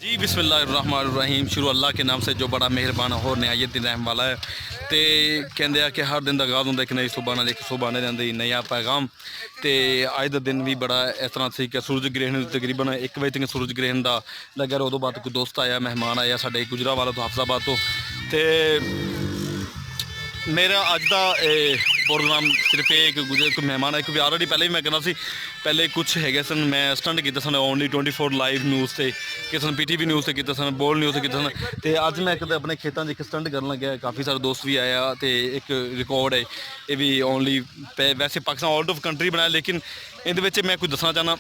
जी बिस्मिल्लाहिर्रहमानिर्रहीम। शुरू अल्लाह के नाम से जो बड़ा मेहरबान और नहायत दिन रहने वाला है। तो कहते हैं कि हर दिन का आगाज़ होंगे एक नई सुबह नाल, एक सुबह आने जाती नया पैगाम। तो अज का दिन भी बड़ा इस तरह से कि सूरज ग्रहण तकरीबन 1 बजे तक सूरज ग्रहण का लग्या। उदों बाद कोई दोस्त आया, मेहमान आया साढ़े गुजरावाला तो हाफजाबाद तो मेरा अज का प्रोग्राम सिर्फ एक मेहमान है क्योंकि ऑलरेडी पहले भी मैं कहना सी पहले कुछ है सन मैं स्टंट किए सन ओनली 24 लाइव न्यूज़ से किए सन, PTV न्यूज़ से किए सन, बोल्ड न्यूज़ से किए सन। तो अज मैं एक अपने खेतों एक स्टंट कर लग्या, काफ़ी सारे दोस्त भी आया तो एक रिकॉर्ड है ये भी ओनली वैसे पाकिस्तान आउट ऑफ कंट्री बनाया, लेकिन ये मैं कुछ दसना चाहना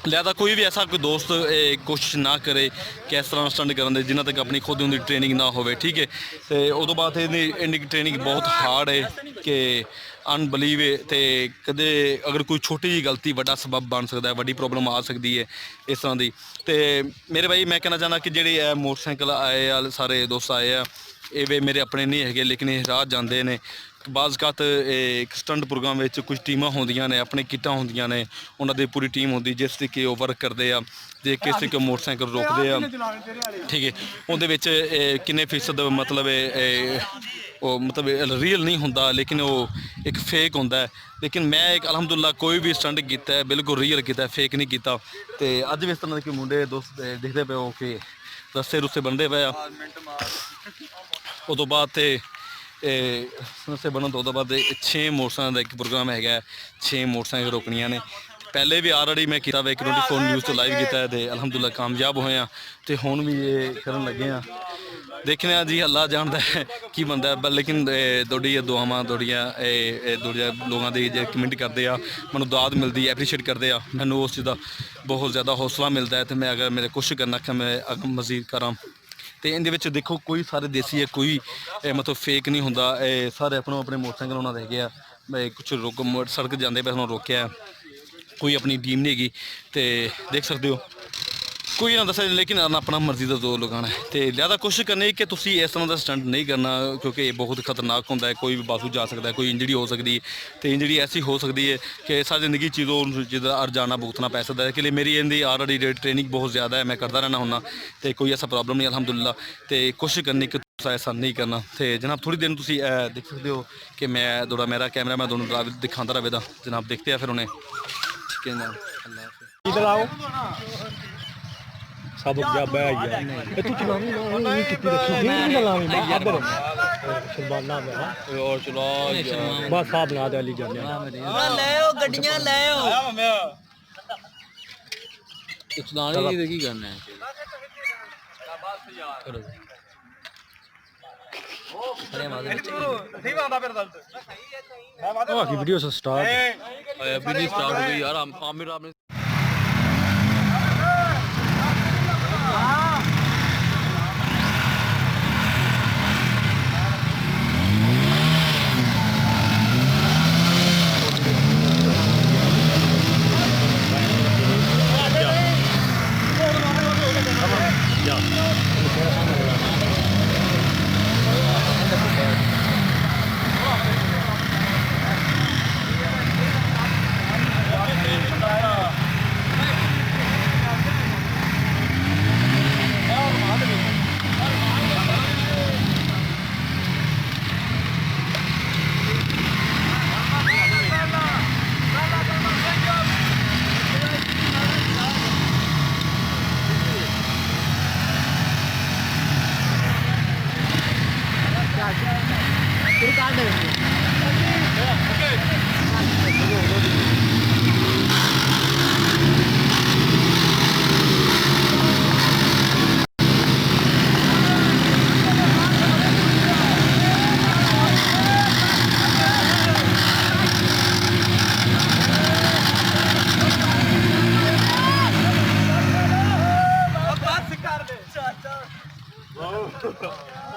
लिहाजा कोई भी ऐसा कोई दोस्त कोशिश ना करे कि इस तरह स्टंट करने जिन्हों तक अपनी खुद उनकी ट्रेनिंग ना हो, ठीक है। तो उदों बाद इनकी ट्रेनिंग बहुत हार्ड है कि अनबलीव है। तो कदे अगर कोई छोटी जी गलती बड़ा सबब बन सकता है, वड्डी प्रॉब्लम आ सकती है इस तरह की। तो मेरे भाई मैं कहना चाहना कि जेडे मोटरसाइकिल आए आ सारे दोस्त आए आ ये वे मेरे अपने नहीं है, लेकिन ये राह जाते हैं बाज़ एक स्टंट प्रोग्राम में कुछ टीमां होंदियां ने, अपने किटां होंदियां ने, उन्होंने पूरी टीम होंदी जिस तरीके वो वर्क करते हैं जे किस तरीके मोटरसाइकिल रोकते हैं, ठीक है। उहदे किन्ने फीसद मतलब मतलब रियल नहीं होंदा, लेकिन वो एक फेक होंदा है। लेकिन मैं एक अलहमदुल्ला कोई भी स्टंट किया है बिल्कुल रियल किया, फेक नहीं किया। तो अज भी इस तरह के मुंडे दोस्त दिखते पे हो कि रस्से रुस्से बनते पे आ। उदों बाद रस्से बनने तो बाद 6 मोटरसाइकिल का एक प्रोग्राम है, 6 मोटरसाइकिल रोकनिया ने। पहले भी ऑलरेडी मैं किया 24 न्यूज़ तो लाइव किया है, अलहमदुल्ला कामयाब होए हैं। तो हुण भी ये करन लगे हैं, देखने जी अल्लाह जानता है की बनता है। लेकिन थोड़ी दुआवां थोड़िया लोगों के कमेंट करते हैं, मैं दाद मिलती है, एप्रीशिएट करते हैं, मैं उस चीज़ का बहुत ज़्यादा हौसला मिलता है। तो मैं अगर मेरे कोशिश करना कि मैं अगर मजीद करा तो इहदे देखो कोई सारे देसी है, कोई मतलब फेक नहीं होंदा। सारे अपने मोटरसाइकिल उन्होंने है कुछ रोक सड़क जाते पे उन्होंने रोकया, कोई अपनी टीम नहीं हैगी। तो देख सकते हो कोई ना दस, लेकिन अपना मर्जी का जोर लगाना है। तो लिहाजा कोशिश करनी कि तुसी इस तरह का स्टंट नहीं करना क्योंकि ये बहुत खतरनाक होंदा है, कोई भी बाजू जा सकता है, कोई इंजरी हो सकती है। तो इंजरी ऐसी हो सकती है कि सारी ज़िंदगी चीज़ों जिदा अरजाना भुगतना पै सकता है। इसलिए मेरी इनकी ऑलरेडी ट्रेनिंग बहुत ज़्यादा है, मैं करता रहना होना, तो कोई ऐसा प्रॉब्लम नहीं अलहमदुलिल्लाह। तो कोशिश करनी कि ऐसा नहीं करना। तो जनाब थोड़ी देर तुम देख सकते हो कि मैं थोड़ा मेरा कैमरा मैं दोनों दिखाता रहेगा जनाब, देखते हैं फिर उन्हें, ठीक है जनाब। इधर आओ सब जा बह गया ए तू चलावी ना ये कितनी रखी नहीं चलावी मैं इधर शर्माना मैं और चलो बस साहब ना दे अली जाने ले ओ गड्डियां ले ओ चलाने की करना है। की वीडियो से स्टार्ट अभी नहीं स्टार्ट हो गई यार, आमिर आपने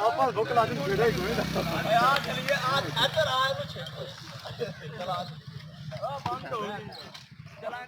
ਆਪਾਂ ਭੁੱਖ ਲੱਗੀ ਜਿਹੜੇ ਗੋਏ ਦਾ आ चलिए आज इधर आ चला आ बंद हो गई चला